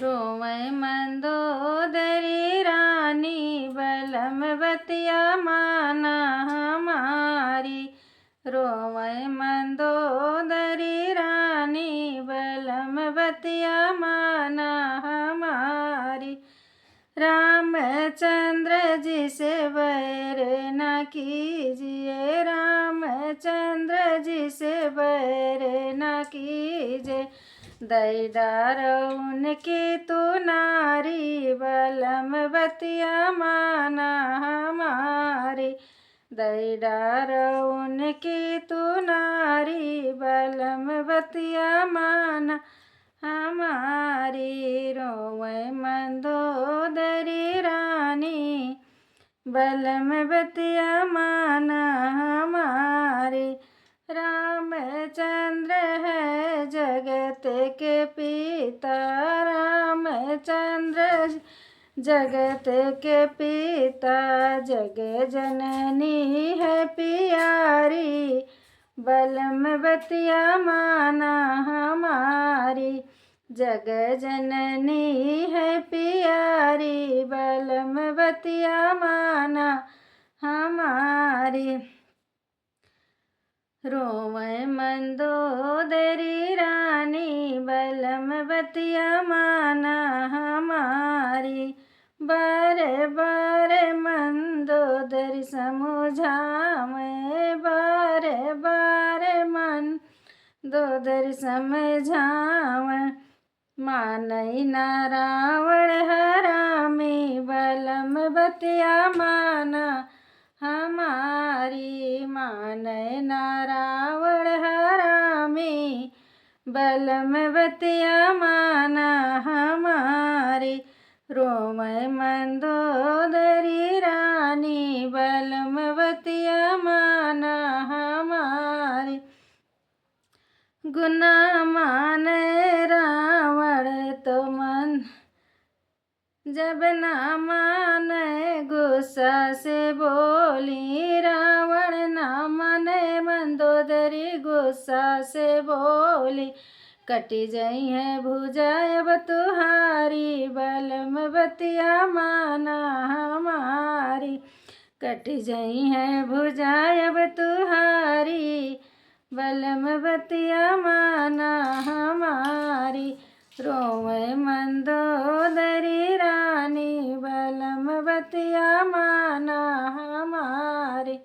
रोवै मंदोदरी रानी बलमवतिया माना हमारी। रोवै मंदोदरी रानी बलमवतिया माना हमारी। रामचंद्र जी से बैर न कीजिए, रामचंद्र जी से बैर न कीजिए। दई डार उनकी तू नारी बलमवतिया माना हमारी। दई डार उनकी तू नारी बलमवतिया माना हमारी। रोवै मंदोदरी रानी बलमवतिया माना हमारी। रामचंद्र है जगत के पिता, रामचंद्र जगत के पिता। जग जननी है प्यारी बलमवतिया माना हमारी। जग जननी है प्यारी बलमवतिया माना हमारी। रोवै मंदोदरी रानी बलमवतिया माना हमारी। बारे बारे मंदोदरी समझावे, बारे बारे मंदोदरी समझावे। मानई ना रावण हरामी बलमवतिया माना हमारी। मानई ना रावण हरामी बलमवतिया माना हमारी। रोवै मंदोदरी रानी बलमवतिया माना हमारी। गुना माने रावण तो मन जब ना माने गुस्सा से बोली। रावण ना माने मंदोदरी गुस्सा से बोली। कटी जई है भुजा अब तुहारी बलमवतिया माना हमारी। कटी जई है भुजा अब तुहारी बलमवतिया माना हमारी। रोवै मंदोदरी रानी बलमवतिया माना हमारी।